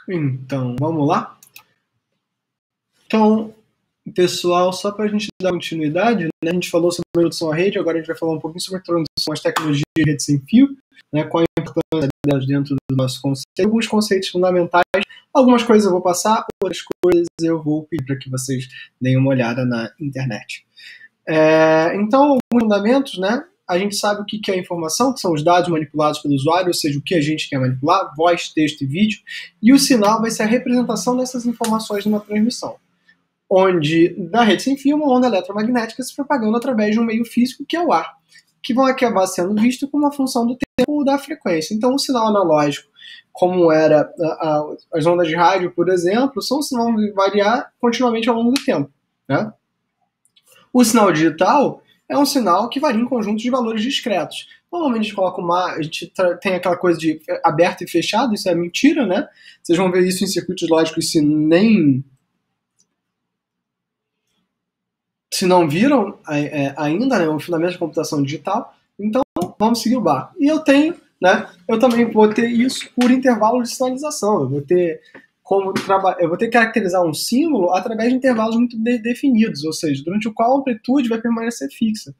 Então, vamos lá? Então, pessoal, só para a gente dar continuidade, né, a gente falou sobre a introdução à rede, agora a gente vai falar um pouquinho sobre a introdução às tecnologias de rede sem fio, né, qual a importância delas dentro do nosso conceito, alguns conceitos fundamentais, algumas coisas eu vou passar, outras coisas eu vou pedir para que vocês deem uma olhada na internet. Então, alguns fundamentos, né? A gente sabe o que é informação, que são os dados manipulados pelo usuário, ou seja, o que a gente quer manipular, voz, texto e vídeo, e o sinal vai ser a representação dessas informações numa transmissão, onde na rede sem fio uma onda eletromagnética se propagando através de um meio físico que é o ar, que vão acabar sendo visto como uma função do tempo ou da frequência. Então, o sinal analógico, como era as ondas de rádio, por exemplo, vão variar continuamente ao longo do tempo, né? O sinal digital é um sinal que varia em conjuntos de valores discretos. Normalmente a gente coloca a gente tem aquela coisa de aberto e fechado, isso é mentira, né? Vocês vão ver isso em circuitos lógicos se não viram ainda, né, o fundamento de computação digital. Então, vamos seguir o barco. E eu também vou ter isso por intervalo de sinalização. Eu vou ter que caracterizar um símbolo através de intervalos muito definidos, ou seja, durante o qual a amplitude vai permanecer fixa.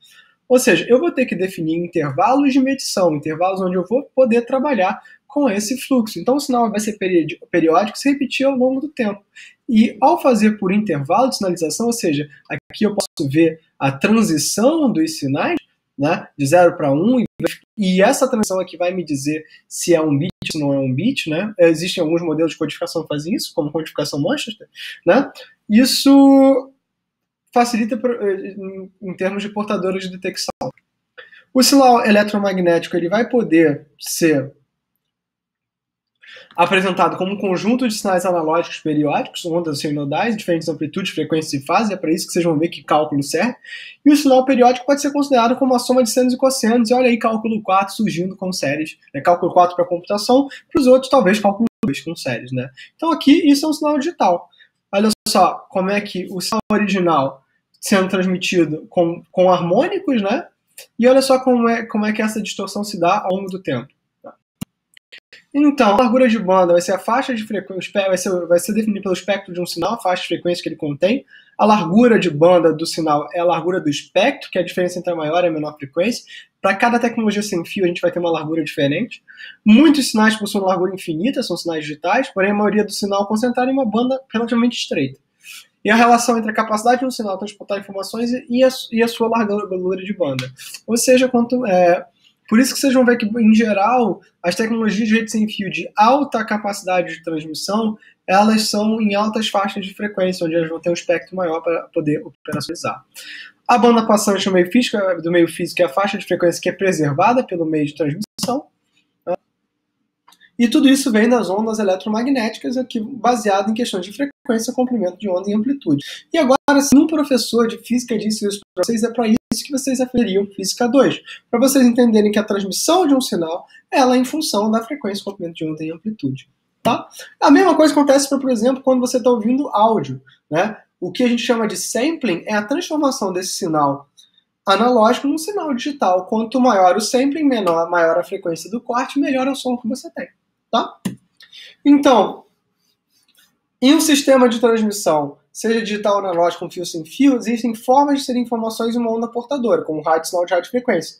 Ou seja, eu vou ter que definir intervalos de medição, intervalos onde eu vou poder trabalhar com esse fluxo. Então, o sinal vai ser periódico, se repetir ao longo do tempo. E ao fazer por intervalo de sinalização, ou seja, aqui eu posso ver a transição dos sinais, né, de 0 para 1, e essa transição aqui vai me dizer se é um bit ou não é um bit, né? Existem alguns modelos de codificação que fazem isso, como codificação Manchester, né? Isso facilita em termos de portadores de detecção. O sinal eletromagnético ele vai poder ser apresentado como um conjunto de sinais analógicos periódicos, ondas senoidais, diferentes amplitudes, frequências e fases, é para isso que vocês vão ver que cálculo serve. E o sinal periódico pode ser considerado como uma soma de senos e cossenos, e olha aí cálculo 4 surgindo com séries, né? Cálculo 4 para computação, para os outros talvez cálculo 2 com séries, né? Então aqui isso é um sinal digital. Olha só como é que o sinal original sendo transmitido com harmônicos, né? E olha só como é que essa distorção se dá ao longo do tempo. Então, a largura de banda vai ser a faixa de frequência, vai ser definida pelo espectro de um sinal, a faixa de frequência que ele contém. A largura de banda do sinal é a largura do espectro, que é a diferença entre a maior e a menor frequência. Para cada tecnologia sem fio, a gente vai ter uma largura diferente. Muitos sinais possuem largura infinita, são sinais digitais, porém a maioria do sinal é concentrada em uma banda relativamente estreita. E a relação entre a capacidade de um sinal transportar informações e a sua largura de banda. Ou seja, por isso que vocês vão ver que, em geral, as tecnologias de rede sem fio de alta capacidade de transmissão, elas são em altas faixas de frequência, onde elas vão ter um espectro maior para poder operacionalizar. A banda passante do meio físico é a faixa de frequência que é preservada pelo meio de transmissão. Né? E tudo isso vem das ondas eletromagnéticas, aqui baseado em questões de frequência, comprimento de onda e amplitude. E agora, se um professor de física disse isso para vocês, é para isso que vocês aferiam Física 2, para vocês entenderem que a transmissão de um sinal ela é em função da frequência, comprimento de onda e amplitude. Tá? A mesma coisa acontece, por exemplo, quando você está ouvindo áudio. Né? O que a gente chama de sampling é a transformação desse sinal analógico num sinal digital. Quanto maior o sampling, maior a frequência do corte, melhor é o som que você tem. Tá? Então, em um sistema de transmissão, seja digital ou analógico com fio sem fio, existem formas de ser informações em uma onda portadora, como rádio, sinal de radiofrequência,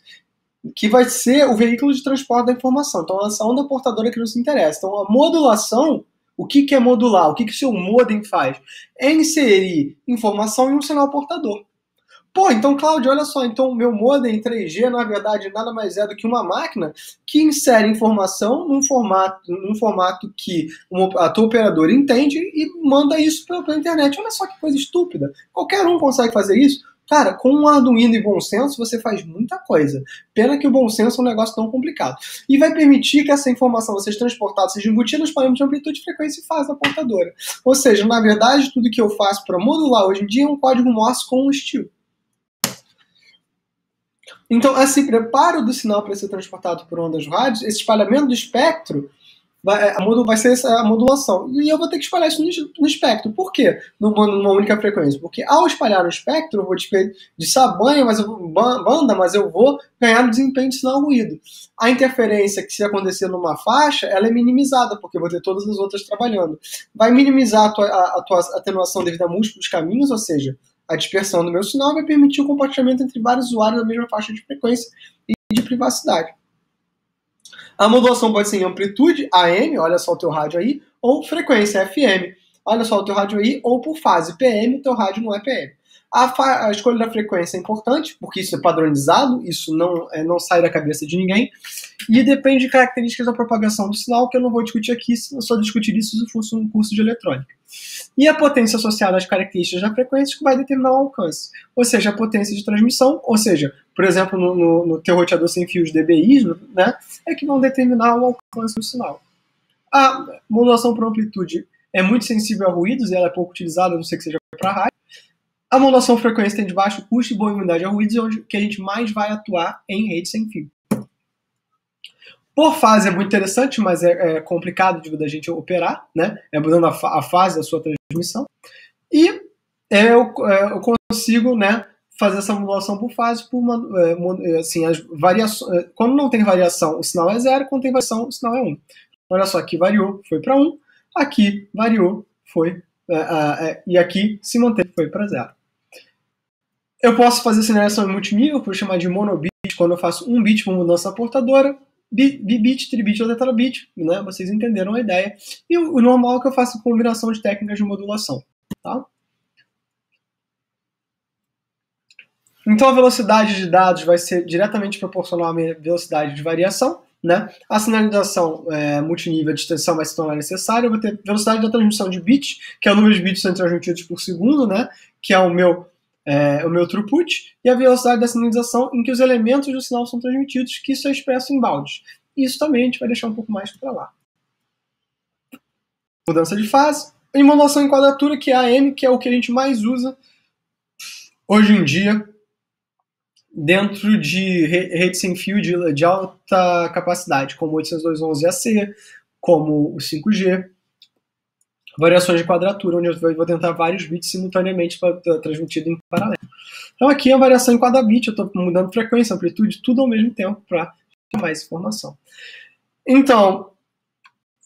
que vai ser o veículo de transporte da informação. Então, essa onda portadora que nos interessa. Então, a modulação, o que é modular? O que o seu modem faz? É inserir informação em um sinal portador. Pô, então, Cláudio, olha só, então o meu modem 3G, na verdade, nada mais é do que uma máquina que insere informação num formato que a tua operadora entende e manda isso pela internet. Olha só que coisa estúpida. Qualquer um consegue fazer isso. Cara, com um Arduino e bom senso, você faz muita coisa. Pena que o bom senso é um negócio tão complicado. E vai permitir que essa informação seja transportada, seja embutida nos parâmetros de amplitude, frequência e fase da portadora. Ou seja, na verdade, tudo que eu faço para modular hoje em dia é um código Morse com um estilo. Então, esse preparo do sinal para ser transportado por ondas rádios, esse espalhamento do espectro, vai ser a modulação. E eu vou ter que espalhar isso no espectro. Por quê? Numa única frequência. Porque ao espalhar no espectro, eu vou desperdiçar banda, mas eu vou ganhar no desempenho de sinal ruído. A interferência que se acontecer numa faixa, ela é minimizada, porque eu vou ter todas as outras trabalhando. Vai minimizar a tua atenuação devido a múltiplos caminhos, ou seja, a dispersão do meu sinal vai permitir o compartilhamento entre vários usuários da mesma faixa de frequência e de privacidade. A modulação pode ser em amplitude, AM, olha só o teu rádio aí, ou frequência, FM, olha só o teu rádio aí, ou por fase, PM, o teu rádio não é PM. A escolha da frequência é importante, porque isso é padronizado, isso não sai da cabeça de ninguém, e depende de características da propagação do sinal, que eu não vou discutir aqui, eu só discutiria isso se fosse um curso de eletrônica. E a potência associada às características da frequência que vai determinar o alcance, ou seja, a potência de transmissão, ou seja, por exemplo, no teu roteador sem fios DBIs, né, é que vão determinar o alcance do sinal. A modulação por amplitude é muito sensível a ruídos e ela é pouco utilizada, a não ser que seja para rádio. A modulação frequência tem de baixo custo e boa imunidade a ruídos, e onde que a gente mais vai atuar em rede sem fio. Por fase é muito interessante, mas é complicado da gente operar, né? Mudando a fase da sua transmissão. E eu consigo, né, fazer essa modulação por fase, assim, as variações. Quando não tem variação, o sinal é 0, quando tem variação, o sinal é 1. Olha só, aqui variou, foi para 1, aqui variou, foi, e aqui se manteve, foi para 0. Eu posso fazer sinalização em multinível, por chamar de monobit, quando eu faço um bit por mudança portadora, bibit, tribit ou tetrabit, né? Vocês entenderam a ideia. E o normal é que eu faço combinação de técnicas de modulação. Tá? Então a velocidade de dados vai ser diretamente proporcional à minha velocidade de variação. Né? A sinalização multinível de extensão vai se tornar necessária. Eu vou ter velocidade da transmissão de bits, que é o número de bits sendo transmitidos por segundo, né? Que é o meu throughput, e a velocidade da sinalização em que os elementos do sinal são transmitidos, que isso é expresso em baldes. Isso também a gente vai deixar um pouco mais para lá. Mudança de fase. E modulação em quadratura, que é a AM, que é o que a gente mais usa hoje em dia dentro de rede sem fio de alta capacidade, como o 802.11ac, como o 5G. Variações de quadratura, onde eu vou tentar vários bits simultaneamente para transmitido em paralelo. Então aqui é a variação em cada bit, eu estou mudando frequência, amplitude, tudo ao mesmo tempo para ter mais informação. Então,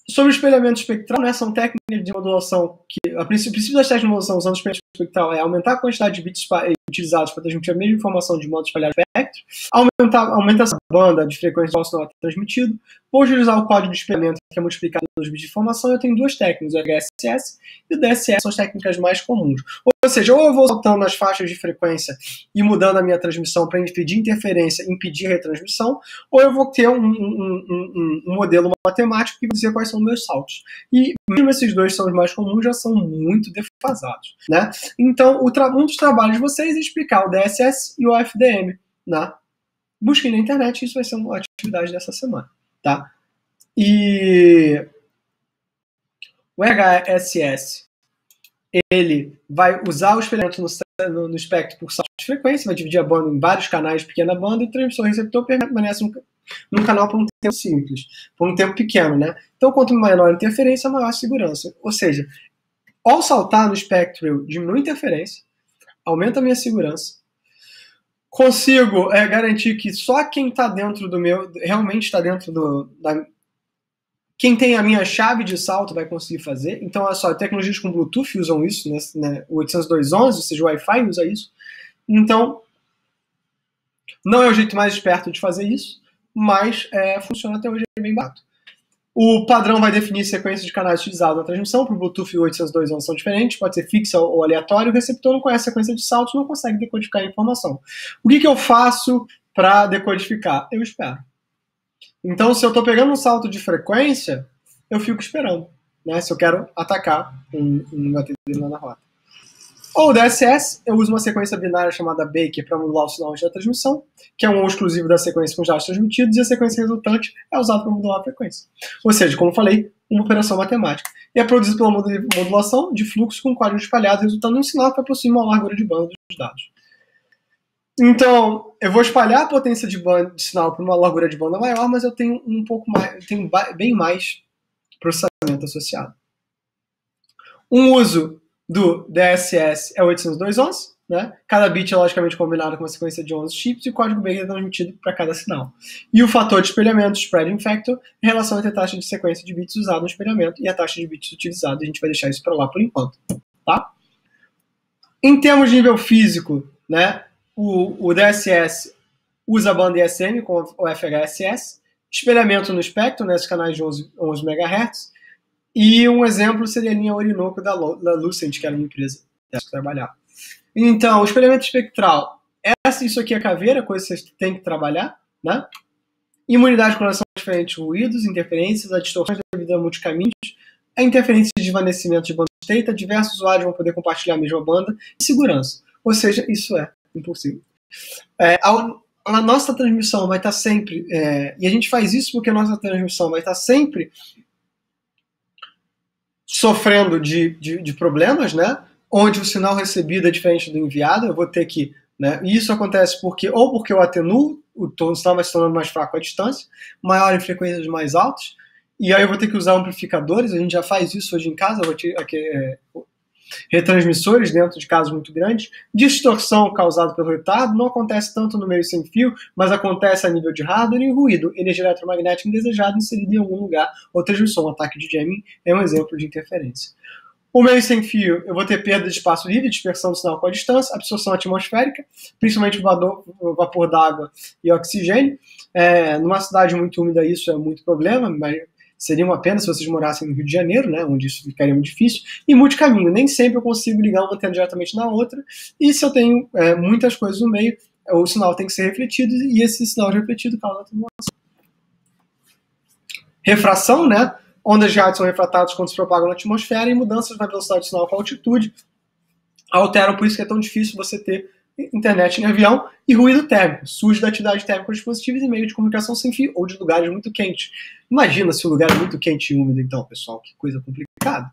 sobre o espelhamento espectral, né, são técnicas de modulação que, o princípio das técnicas de modulação usando o espelhamento espectral é aumentar a quantidade de bits utilizados para transmitir a mesma informação de modo espalhado no espectro, aumenta essa banda de frequência do sinal transmitido. Vou utilizar o código de espelhamento, que é multiplicado pelos bits de informação. Eu tenho duas técnicas, o HSS e o DSS, são as técnicas mais comuns. Ou seja, ou eu vou saltando nas faixas de frequência e mudando a minha transmissão para impedir interferência, impedir retransmissão, ou eu vou ter um modelo matemático que vai dizer quais são os meus saltos. E mesmo esses dois são os mais comuns, já são muito defasados. Né? Então, um dos trabalhos de vocês é explicar o DSS e o FDM. Né? Busquem na internet, isso vai ser uma atividade dessa semana. Tá? E o HSS, ele vai usar o espelhamento no espectro por salto de frequência, vai dividir a banda em vários canais de pequena banda, e o transmissor receptor permanece num canal por um tempo simples, por um tempo pequeno. Né? Então, quanto menor a interferência, maior a segurança. Ou seja, ao saltar no espectro, eu diminuo a interferência, aumenta a minha segurança, consigo garantir que só quem está dentro do meu, realmente está dentro quem tem a minha chave de salto vai conseguir fazer. Então, olha só, tecnologias com Bluetooth usam isso, né? O 802.11, ou seja, o Wi-Fi usa isso. Então, não é o jeito mais esperto de fazer isso, mas funciona até hoje, é bem barato. O padrão vai definir sequência de canais utilizados na transmissão. Para o Bluetooth e o 802.11 são diferentes, pode ser fixa ou aleatório. O receptor não conhece a sequência de saltos, não consegue decodificar a informação. O que eu faço para decodificar? Eu espero. Então, se eu estou pegando um salto de frequência, eu fico esperando, né? Se eu quero atacar um ATD lá na rota. Ou o DSS, eu uso uma sequência binária chamada Baker para modular o sinal da transmissão, que é um exclusivo da sequência com os dados transmitidos, e a sequência resultante é usada para modular a frequência. Ou seja, como eu falei, uma operação matemática. E é produzido pela modulação de fluxo com código espalhado, resultando em um sinal que aproxima a largura de banda dos dados. Então, eu vou espalhar a potência de sinal para uma largura de banda maior, mas eu tenho um pouco mais, tenho bem mais processamento associado. Um uso do DSS é 802.11, né? Cada bit é logicamente combinado com uma sequência de 11 chips e o código base é transmitido para cada sinal. E o fator de espelhamento, spreading factor, é a relação entre a taxa de sequência de bits usada no espelhamento e a taxa de bits utilizada. A gente vai deixar isso para lá por enquanto, tá? Em termos de nível físico, né, o DSS usa a banda ISM com o FHSS, espelhamento no espectro, né, esses canais de 11 MHz, e um exemplo seria a linha Orinoco da Lucent, que era uma empresa que trabalhava. Então, o espelhamento espectral, isso aqui é caveira, coisa que vocês têm que trabalhar, né? Imunidade com relação a diferentes ruídos, interferências, a distorções devido a multicaminhos, a interferência de desvanecimento de banda estreita, diversos usuários vão poder compartilhar a mesma banda, e segurança. Ou seja, isso é impossível. A nossa transmissão vai estar sempre, e a gente faz isso porque a nossa transmissão vai estar sempre sofrendo de problemas, né? Onde o sinal recebido é diferente do enviado, eu vou ter que, né? E isso acontece porque eu atenuo, o sinal vai se tornando mais fraco à distância, maior em frequências mais altas, e aí eu vou ter que usar amplificadores, a gente já faz isso hoje em casa, eu vou ter retransmissores dentro de casos muito grandes. Distorção causada pelo retardo não acontece tanto no meio sem fio, mas acontece a nível de hardware e ruído, energia eletromagnética indesejada inserida em algum lugar ou transmissão. Um ataque de jamming é um exemplo de interferência. O meio sem fio, eu vou ter perda de espaço livre, dispersão do sinal com a distância, absorção atmosférica, principalmente vapor d'água e oxigênio. Numa cidade muito úmida isso é muito problema, mas seria uma pena se vocês morassem no Rio de Janeiro, né, onde isso ficaria muito difícil. E multicaminho, nem sempre eu consigo ligar uma antena diretamente na outra, e se eu tenho muitas coisas no meio, o sinal tem que ser refletido, e esse sinal refletido causa atenuação. Refração, né? Ondas de rádio são refratadas quando se propagam na atmosfera, e mudanças na velocidade do sinal com a altitude alteram, por isso que é tão difícil você ter internet em avião. E ruído térmico, surge da atividade térmica dos dispositivos em meio de comunicação sem fio ou de lugares muito quentes. Imagina se o lugar é muito quente e úmido, então, pessoal, que coisa complicada.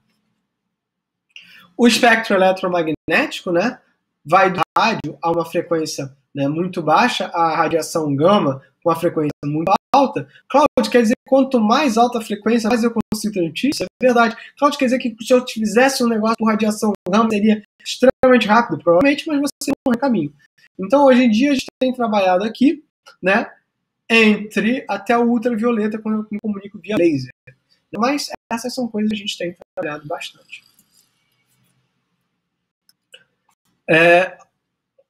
O espectro eletromagnético, né, vai do rádio a uma frequência, né, muito baixa, a radiação gama com uma frequência muito alta. Cláudio, quer dizer que quanto mais alta a frequência, mais eu consigo transmitir? Isso é verdade. Cláudio, quer dizer que se eu fizesse um negócio por radiação gama, seria extremamente rápido, provavelmente, mas você não é caminho. Então, hoje em dia, a gente tem trabalhado aqui, né, entre até o ultravioleta, quando eu me comunico via laser. Mas essas são coisas que a gente tem trabalhado bastante.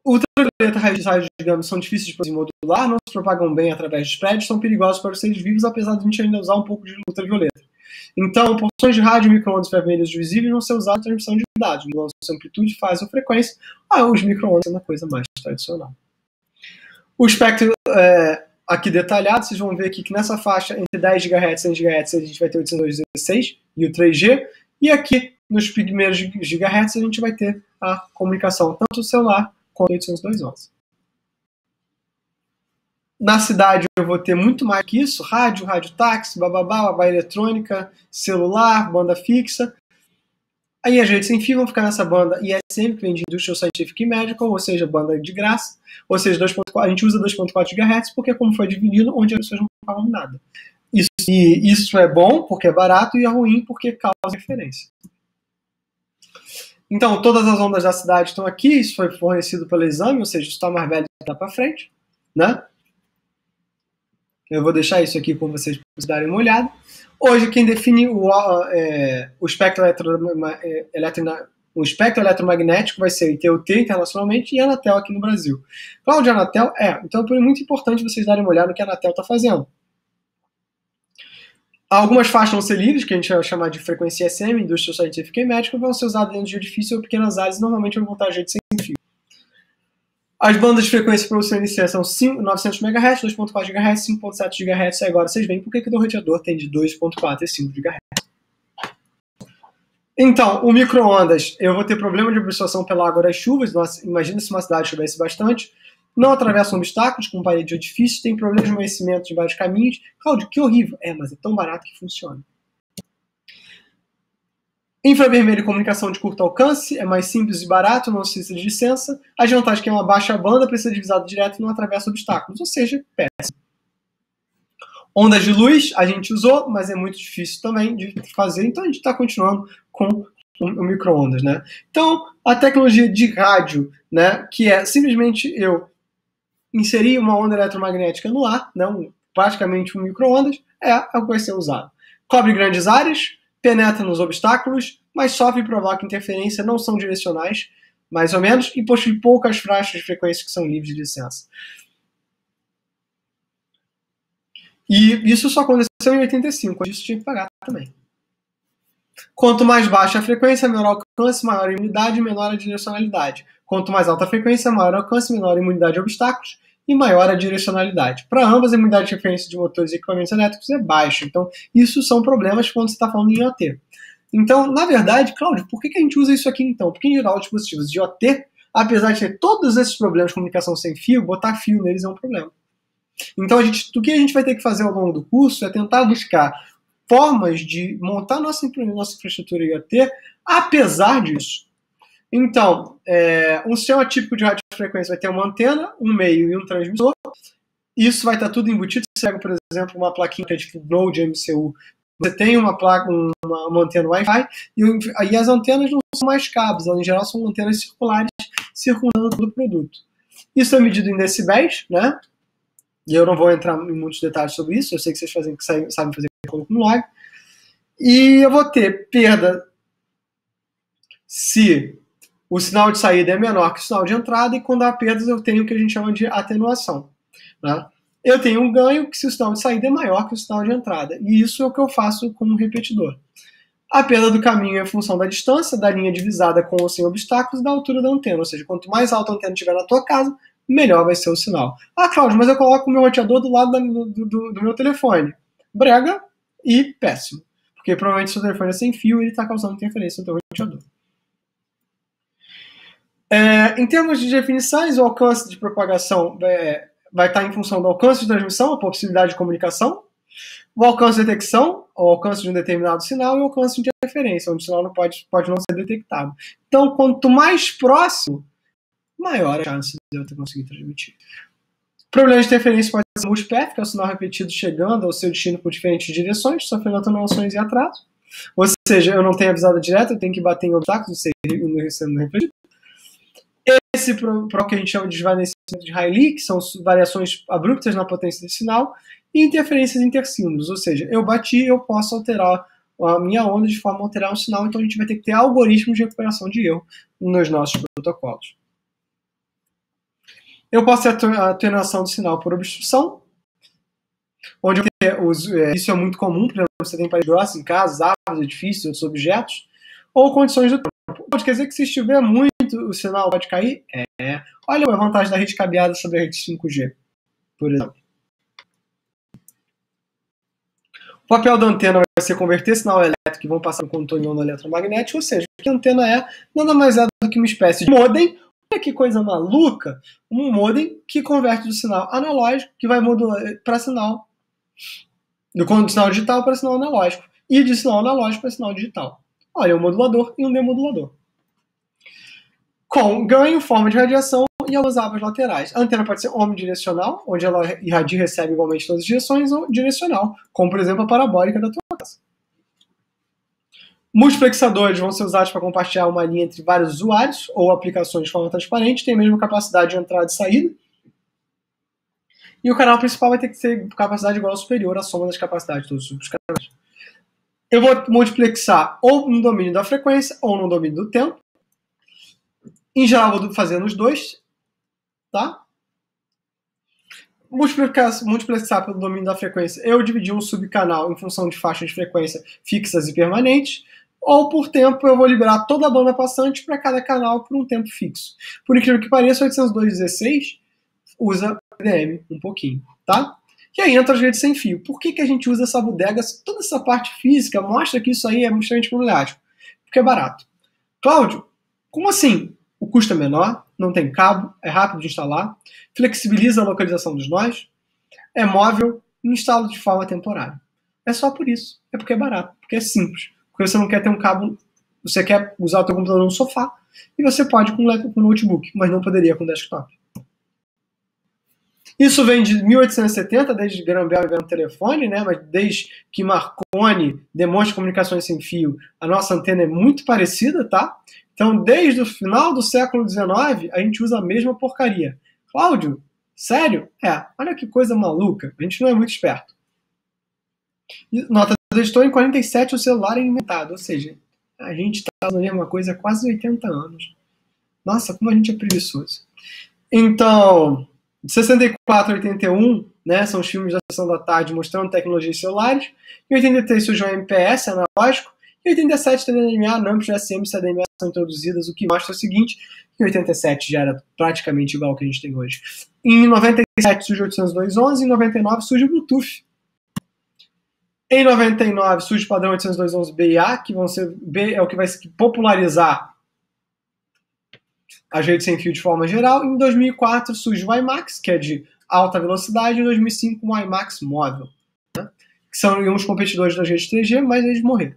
Ultravioleta, raios de gama são difíceis de produzir modular, não se propagam bem através de spreads, são perigosos para os seres vivos, apesar de a gente ainda usar um pouco de ultravioleta. Então, porções de rádio e micro-ondas infravermelhas visíveis vão ser usadas na transmissão de dados, mudando sua amplitude, fase ou frequência, os micro-ondas são uma coisa mais tradicional. O espectro aqui detalhado, vocês vão ver aqui que nessa faixa entre 10 GHz e 100 GHz a gente vai ter 802.16 e o 3G, e aqui nos primeiros GHz a gente vai ter a comunicação tanto celular quanto 802.11. Na cidade eu vou ter muito mais que isso, rádio táxi, babá eletrônica, celular, banda fixa. Aí as redes sem fio vão ficar nessa banda ISM, que vem de Industrial Scientific and Medical, ou seja, banda de graça, ou seja, a gente usa 2.4 GHz porque como foi dividido, onde as pessoas não pagam nada. Isso é bom porque é barato e é ruim porque causa referência. Então, todas as ondas da cidade estão aqui, isso foi fornecido pelo exame, ou seja, isso está mais velho e dá para frente, né? Eu vou deixar isso aqui para vocês darem uma olhada. Hoje, quem define o espectro eletromagnético vai ser a ITU-T internacionalmente e a Anatel aqui no Brasil. Cláudio, a Anatel então é muito importante vocês darem uma olhada no que a Anatel está fazendo. Algumas faixas vão ser livres, que a gente vai chamar de frequência ISM, Industrial Scientific and Medical, vão ser usadas dentro de edifícios ou pequenas áreas, normalmente vão voltar a jeito sem fio. As bandas de frequência para o CNC são 900 MHz, 2.4 GHz, 5.7 GHz. Agora vocês veem por que o roteador tem de 2.4 e 5 GHz. Então, o micro-ondas, eu vou ter problema de absorção pela água das chuvas. Nossa, imagina se uma cidade chovesse bastante. Não atravessam obstáculos, como parede de edifício, tem problemas de amanhecimento de vários caminhos. Cláudio, que horrível. Mas é tão barato que funciona. Infravermelho e comunicação de curto alcance, é mais simples e barato, não precisa de licença. A vantagem é que é uma baixa banda, precisa de visado direto e não atravessa obstáculos, ou seja, péssimo. Ondas de luz a gente usou, mas é muito difícil também de fazer, então a gente está continuando com o micro-ondas, né? Então, a tecnologia de rádio, né, que é simplesmente eu inserir uma onda eletromagnética no ar, né, praticamente um micro-ondas, é o que vai ser usado. Cobre grandes áreas, penetra nos obstáculos, mas sofre e provoca interferência, não são direcionais, mais ou menos, e possui poucas faixas de frequência que são livres de licença. E isso só aconteceu em 85, isso tinha que pagar também. Quanto mais baixa a frequência, menor alcance, maior a imunidade e menor a direcionalidade. Quanto mais alta a frequência, maior alcance, menor a imunidade a obstáculos e maior a direcionalidade. Para ambas, a imunidade de referência de motores e equipamentos elétricos é baixa. Então, isso são problemas quando você está falando em IoT. Então, na verdade, Cláudio, por que a gente usa isso aqui então? Porque, em geral, os dispositivos de IoT, apesar de ter todos esses problemas de comunicação sem fio, botar fio neles é um problema. Então, o que a gente vai ter que fazer ao longo do curso é tentar buscar formas de montar nossa infraestrutura IoT apesar disso. Então, um sistema típico de radiofrequência vai ter uma antena, um meio e um transmissor. Isso vai estar tudo embutido. Você pega, por exemplo, uma plaquinha tipo Node MCU. Você tem uma antena Wi-Fi e as antenas não são mais cabos, elas em geral são antenas circulares circundando todo o produto. Isso é medido em decibéis, né? E eu não vou entrar em muitos detalhes sobre isso, eu sei que vocês sabem fazer cálculo no log. E eu vou ter perda se o sinal de saída é menor que o sinal de entrada, e quando há perdas eu tenho o que a gente chama de atenuação. Né? Eu tenho um ganho que se o sinal de saída é maior que o sinal de entrada, e isso é o que eu faço com o repetidor. A perda do caminho é função da distância, da linha divisada com ou sem obstáculos e da altura da antena, ou seja, quanto mais alta a antena estiver na tua casa, melhor vai ser o sinal. Ah, Cláudio, mas eu coloco o meu roteador do lado do meu telefone. Brega e péssimo. Porque provavelmente se o telefone é sem fio, ele está causando interferência no teu roteador. Em termos de definições, o alcance de propagação vai estar em função do alcance de transmissão, a possibilidade de comunicação, o alcance de detecção, o alcance de um determinado sinal, e o alcance de interferência, onde o sinal não pode não ser detectado. Então, quanto mais próximo, maior a chance de eu conseguir transmitir. O problema de interferência pode ser multipath, que é o sinal repetido chegando ao seu destino por diferentes direções, sofrendo atenuações e atrasos. Ou seja, eu não tenho avisada direta, eu tenho que bater em obstáculos, sendo repetido. Esse pro que a gente chama de desvanecimento de Rayleigh, que são variações abruptas na potência de sinal, e interferências intersímbolos, ou seja, eu bati, eu posso alterar a minha onda de forma a alterar o sinal, então a gente vai ter que ter algoritmos de recuperação de erro nos nossos protocolos. Eu posso ter a atenuação do sinal por obstrução, onde isso é muito comum, por exemplo, você tem parede grossa em casas, árvores, edifícios, outros objetos, ou condições do tempo. Pode quer dizer que se estiver muito, o sinal pode cair? Olha a vantagem da rede cabeada sobre a rede 5G, por exemplo. O papel da antena vai ser converter sinal elétrico que vão passar no condutor em onda eletromagnética, ou seja, o que a antena nada mais é do que uma espécie de modem. Olha que coisa maluca, um modem que converte do sinal analógico, que vai modular para sinal, do sinal digital para sinal analógico, e de sinal analógico para sinal digital. Olha, um modulador e um demodulador. Com ganho, forma de radiação e as abas laterais. A antena pode ser omnidirecional, onde ela irradia e recebe igualmente todas as direções, ou direcional, como por exemplo a parabólica da tua casa. Multiplexadores vão ser usados para compartilhar uma linha entre vários usuários ou aplicações de forma transparente, tem a mesma capacidade de entrada e saída. E o canal principal vai ter que ter capacidade igual ou superior à soma das capacidades de todos os canais. Eu vou multiplexar ou no domínio da frequência ou no domínio do tempo. Em geral, vou fazer nos dois. Tá? Multiplexar pelo domínio da frequência, eu dividi um subcanal em função de faixas de frequência fixas e permanentes, ou por tempo eu vou liberar toda a banda passante para cada canal por um tempo fixo. Por incrível que pareça, o 802.16 usa PDM um pouquinho, tá? E aí entra as redes sem fio. Por que a gente usa essa bodega? Toda essa parte física mostra que isso aí é extremamente problemático. Porque é barato. Cláudio, como assim? O custo é menor, não tem cabo, é rápido de instalar, flexibiliza a localização dos nós, é móvel e instala de forma temporária. É só por isso. É porque é barato, porque é simples. Porque você não quer ter um cabo, você quer usar o seu computador no sofá, e você pode com notebook, mas não poderia com desktop. Isso vem de 1870, desde Graham Bell inventando o telefone, né? Mas desde que Marconi demonstra comunicações sem fio, a nossa antena é muito parecida, tá? Então, desde o final do século XIX, a gente usa a mesma porcaria. Cláudio, sério? Olha que coisa maluca. A gente não é muito esperto. Nota do editor, em 47 o celular é inventado, ou seja, a gente está fazendo a mesma coisa há quase 80 anos. Nossa, como a gente é preguiçoso. Então, de 64 a 81, né, são os filmes da sessão da tarde mostrando tecnologias celulares. Em 83 surgiu o MPS analógico. Em 87, TDMA, NAMPS, GSM e CDMA são introduzidas, o que mostra o seguinte: em 87 já era praticamente igual ao que a gente tem hoje. Em 97 surge o 802.11, em 99 surge o Bluetooth. Em 99 surge o padrão 802.11b/A, que vão ser, B é o que vai popularizar as redes sem fio de forma geral. Em 2004 surge o WiMAX, que é de alta velocidade, em 2005 o WiMAX móvel, né? Que são uns competidores das redes 3G, mas eles morreram.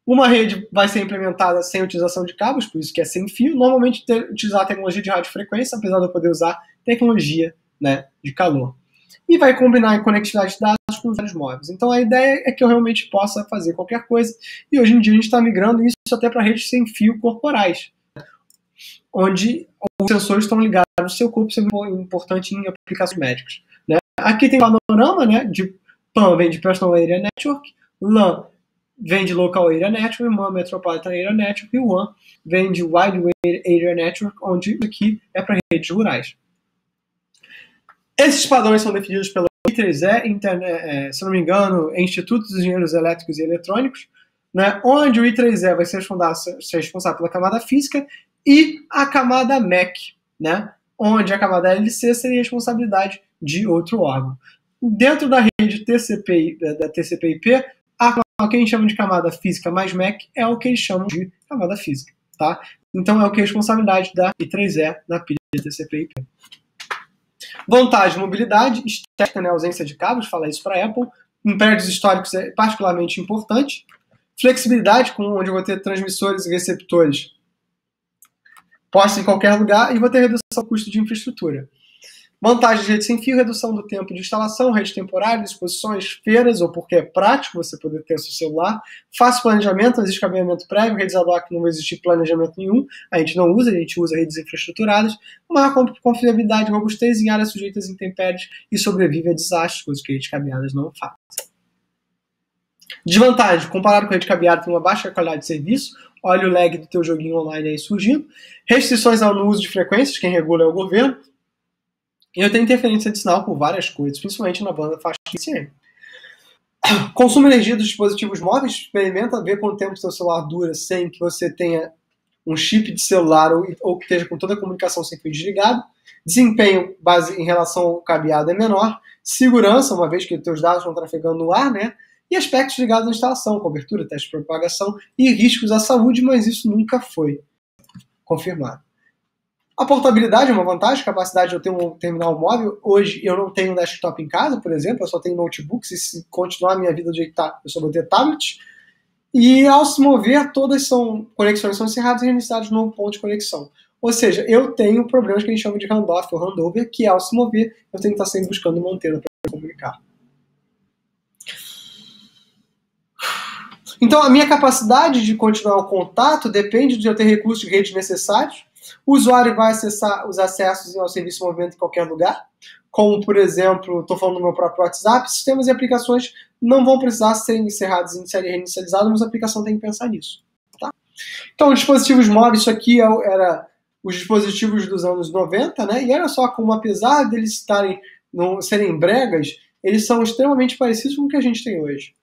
Uma rede vai ser implementada sem utilização de cabos, por isso que é sem fio, normalmente utilizar a tecnologia de radiofrequência, apesar de eu poder usar tecnologia, né, de calor. E vai combinar em conectividade de dados com usuários móveis. Então a ideia é que eu realmente possa fazer qualquer coisa, e hoje em dia a gente está migrando isso até para redes sem fio corporais, onde os sensores estão ligados no seu corpo, isso é importante em aplicações médicas, né? Aqui tem o panorama, né, de PAN vem de Personal Area Network, LAN vem de Local Area Network, MAN Metropolitan Area Network, e o WAN vem de Wide Area Network, onde aqui é para redes rurais. Esses padrões são definidos pela I3E, se não me engano, é Instituto dos Engenheiros Elétricos e Eletrônicos, né, onde o I3E vai ser responsável pela camada física e a camada MEC, né, onde a camada LC seria responsabilidade de outro órgão. Dentro da rede da TCP/IP, o que a gente chama de camada física mais MEC é o que eles chamam de camada física, tá? Então é o que é responsabilidade da I3E na pilha TCP/IP. Vantagem, mobilidade, estética, né, ausência de cabos, fala isso para a Apple. Em prédios históricos é particularmente importante. Flexibilidade, onde eu vou ter transmissores e receptores postos em qualquer lugar, e vou ter redução do custo de infraestrutura. Vantagens de rede sem fio, redução do tempo de instalação, rede temporária, disposições, feiras, ou porque é prático você poder ter o seu celular. Fácil planejamento, não existe cabeamento prévio, redes ad hoc não vai existir planejamento nenhum, a gente não usa, a gente usa redes infraestruturadas. Maior confiabilidade e robustez em áreas sujeitas a intempéries e sobrevive a desastres, coisas que redes cabeadas não fazem. Desvantagem, comparado com a rede cabeada, tem uma baixa qualidade de serviço. Olha o lag do teu joguinho online aí surgindo. Restrições no uso de frequências, quem regula é o governo. E eu tenho interferência de sinal por várias coisas, principalmente na banda faixa XM. Consumo de energia dos dispositivos móveis, experimenta ver quanto tempo o seu celular dura sem que você tenha um chip de celular ou que esteja com toda a comunicação sem fio desligado. Desempenho base em relação ao cabeado é menor. Segurança, uma vez que os seus dados estão trafegando no ar, né? E aspectos ligados à instalação, cobertura, teste de propagação e riscos à saúde, mas isso nunca foi confirmado. A portabilidade é uma vantagem, a capacidade de eu ter um terminal móvel. Hoje eu não tenho um desktop em casa, por exemplo, eu só tenho notebooks, e se continuar a minha vida do jeito que está, eu só vou ter tablet. E ao se mover, todas conexões são encerradas e reiniciadas de novo ponto de conexão. Ou seja, eu tenho problemas que a gente chama de handoff ou handover, que ao se mover, eu tenho que estar sempre buscando uma antena para comunicar. Então, a minha capacidade de continuar o contato depende de eu ter recursos de rede necessários. O usuário vai acessar os acessos ao serviço de movimento em qualquer lugar, como, por exemplo, estou falando do meu próprio WhatsApp, sistemas e aplicações não vão precisar ser encerrados e reinicializados, mas a aplicação tem que pensar nisso. Tá? Então, dispositivos móveis, isso aqui era os dispositivos dos anos 90, né? E olha só como, apesar deles serem bregas, eles são extremamente parecidos com o que a gente tem hoje.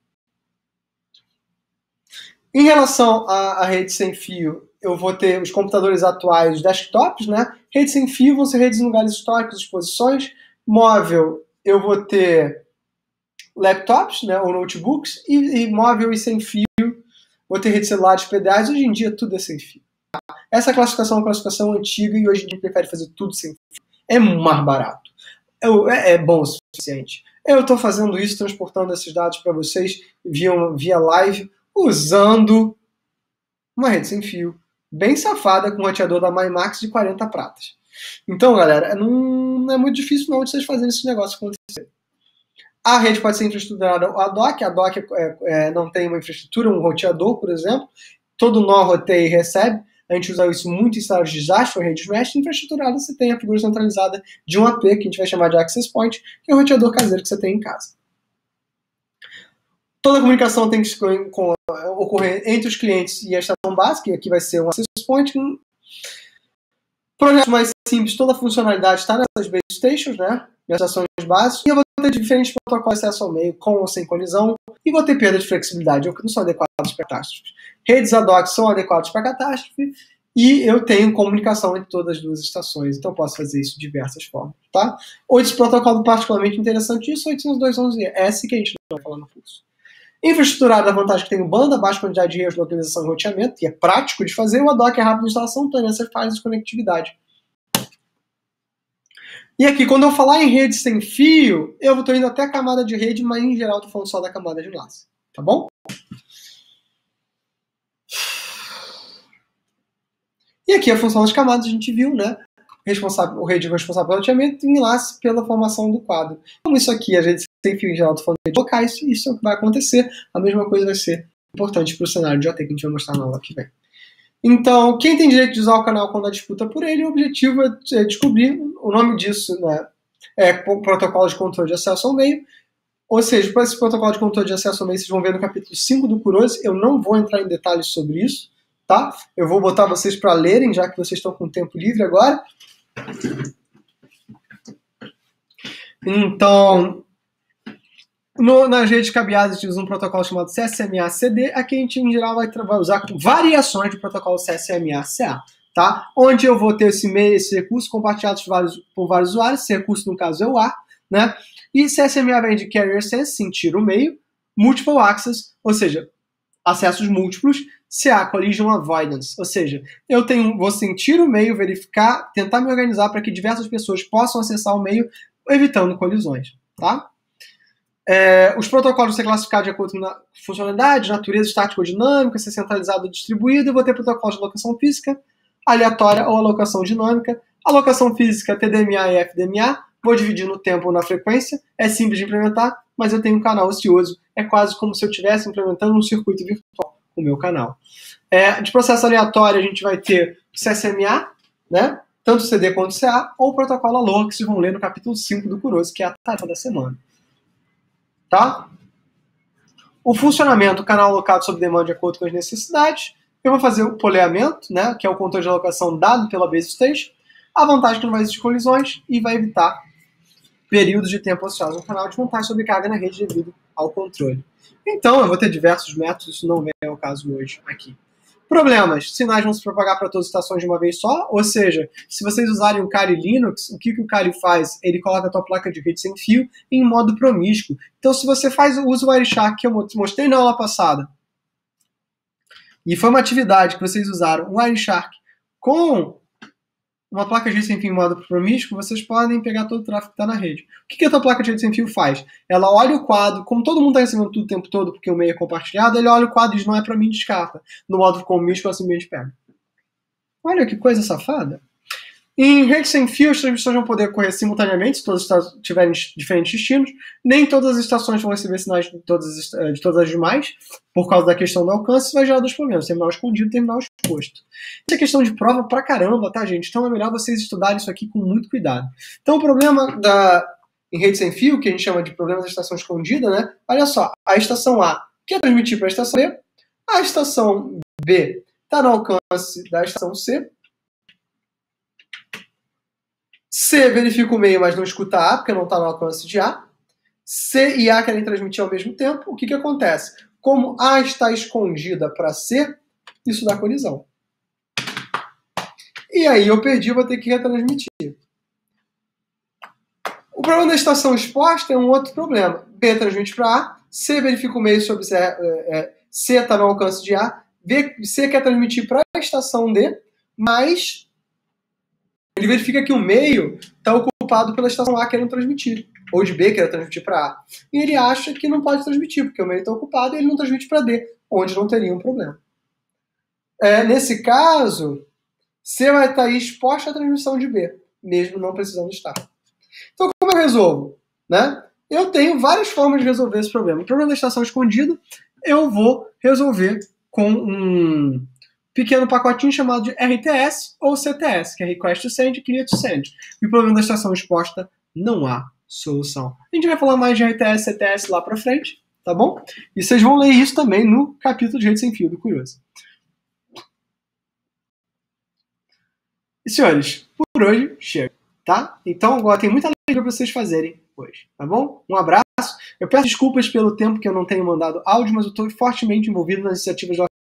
Em relação à rede sem fio, eu vou ter os computadores atuais, os desktops, né? Rede sem fio vão ser redes em lugares históricos, exposições. Móvel, eu vou ter laptops, né, ou notebooks. E móvel e sem fio, vou ter redes celulares, PDAs. Hoje em dia, tudo é sem fio. Essa classificação é uma classificação antiga e hoje em dia prefere fazer tudo sem fio. É mais barato. É bom o suficiente. Eu estou fazendo isso, transportando esses dados para vocês via live, usando uma rede sem fio, bem safada, com um roteador da MyMax de 40 pratas. Então, galera, não é muito difícil não de vocês fazerem esse negócio acontecer. A rede pode ser infraestruturada ad hoc, não tem uma infraestrutura, um roteador, por exemplo, todo nó roteia e recebe. A gente usa isso muito em cenários de desastre, ou redes mesh. Infraestruturada, você tem a figura centralizada de um AP, que a gente vai chamar de access point, que é o roteador caseiro que você tem em casa. Toda a comunicação tem que ocorrer entre os clientes e a estação básica, e aqui vai ser um access point. Projetos mais simples, toda a funcionalidade está nessas base stations, né? Nas estações básicas. E eu vou ter diferentes protocolos de acesso ao meio, com ou sem colisão, e vou ter perda de flexibilidade, que não são adequados para catástrofes. Redes ad hoc são adequados para catástrofe, e eu tenho comunicação entre todas as duas estações, então eu posso fazer isso de diversas formas, tá? Outro protocolo particularmente interessante disso, 802.11s, que a gente não vai falar no curso. Infraestruturada, a vantagem que tem banda, baixa quantidade de redes, localização e roteamento, que é prático de fazer. O ad hoc é rápido de instalação, tem essas falhas de conectividade. E aqui, quando eu falar em rede sem fio, eu estou indo até a camada de rede, mas em geral estou falando só da camada de enlace. Tá bom? E aqui a função das camadas a gente viu, né? O rede responsável pelo roteamento e enlace pela formação do quadro. Como isso aqui, a gente sem fio em geral, estou falando de locais, isso vai acontecer. A mesma coisa vai ser importante para o cenário de OT que a gente vai mostrar na aula que vem. Então, quem tem direito de usar o canal quando há disputa por ele, o objetivo é descobrir, o nome disso, né, é protocolo de controle de acesso ao meio. Ou seja, para esse protocolo de controle de acesso ao meio, vocês vão ver no capítulo 5 do Kurose. Eu não vou entrar em detalhes sobre isso, tá? Eu vou botar vocês para lerem, já que vocês estão com tempo livre agora. Então, nas redes cabeadas, a gente usa um protocolo chamado CSMA-CD. Aqui a gente, em geral, vai usar variações do protocolo CSMA-CA, tá? Onde eu vou ter esse recurso compartilhado por vários usuários. Esse recurso, no caso, é o A, né? E CSMA vem de Carrier Sense, sentir o meio, Multiple Access, ou seja, acessos múltiplos, CA, Collision Avoidance, ou seja, vou sentir o meio, verificar, tentar me organizar para que diversas pessoas possam acessar o meio, evitando colisões, tá? Os protocolos vão ser classificados de acordo com a funcionalidade, natureza estática ou dinâmica, ser centralizado ou distribuído. Eu vou ter protocolos de alocação física, aleatória ou alocação dinâmica. Alocação física, TDMA e FDMA. Vou dividir no tempo ou na frequência. É simples de implementar, mas eu tenho um canal ocioso. É quase como se eu estivesse implementando um circuito virtual com o meu canal. De processo aleatório, a gente vai ter o CSMA, né? Tanto o CD quanto o CA, ou o protocolo ALOA, que vocês vão ler no capítulo 5 do Kurose, que é a tarefa da semana. Tá? O funcionamento, o canal alocado sob demanda de acordo com as necessidades. Eu vou fazer o poleamento, né, que é o controle de alocação dado pela base station. A vantagem é que não vai existir colisões e vai evitar períodos de tempo ocioso no canal, de vantagem sobrecarga na rede devido ao controle. Então, eu vou ter diversos métodos, isso não é o caso hoje aqui. Problemas. Sinais vão se propagar para todas as estações de uma vez só, ou seja, se vocês usarem o Kali Linux, o que o Kali faz? Ele coloca a tua placa de rede sem fio em modo promíscuo. Então, se você usa o Wireshark, que eu mostrei na aula passada, e foi uma atividade que vocês usaram, o Wireshark, com uma placa de rede sem fio em modo promíscuo, vocês podem pegar todo o tráfego que está na rede. O que a tua placa de rede sem fio faz? Ela olha o quadro, como todo mundo está recebendo tudo o tempo todo, porque o meio é compartilhado, ele olha o quadro e diz, não é para mim, descarta. No modo promíscuo, assim mesmo pega. Olha que coisa safada. Em rede sem fio, as transmissões vão poder ocorrer simultaneamente, se todas tiverem diferentes destinos. Nem todas as estações vão receber sinais de todas as demais, por causa da questão do alcance, vai gerar dois problemas, terminal escondido e terminal exposto. Isso é questão de prova pra caramba, tá, gente? Então é melhor vocês estudarem isso aqui com muito cuidado. Então o problema em rede sem fio, que a gente chama de problema da estação escondida, né? Olha só, a estação A quer transmitir para a estação B, a estação B está no alcance da estação C, C verifica o meio, mas não escuta A, porque não está no alcance de A. C e A querem transmitir ao mesmo tempo. O que acontece? Como A está escondida para C, isso dá colisão. E aí eu perdi, vou ter que retransmitir. O problema da estação exposta é um outro problema. B transmite para A, C verifica o meio sobre C está no alcance de A, C quer transmitir para a estação D, mas ele verifica que o meio está ocupado pela estação A querendo transmitir, ou de B querendo transmitir para A. E ele acha que não pode transmitir, porque o meio está ocupado e ele não transmite para D, onde não teria um problema. Nesse caso, C vai estar exposta à transmissão de B. mesmo não precisando estar. Então, como eu resolvo? Né? Eu tenho várias formas de resolver esse problema. O problema da estação escondida, eu vou resolver com um pequeno pacotinho chamado de RTS ou CTS, que é Request to Send e Clear to Send. E o problema da estação exposta, não há solução. A gente vai falar mais de RTS, CTS lá pra frente, tá bom? E vocês vão ler isso também no capítulo de Rede Sem Fio do Curioso. E, senhores, por hoje chega, tá? Então, agora tem muita leitura para vocês fazerem hoje, tá bom? Um abraço. Eu peço desculpas pelo tempo que eu não tenho mandado áudio, mas eu estou fortemente envolvido nas iniciativas do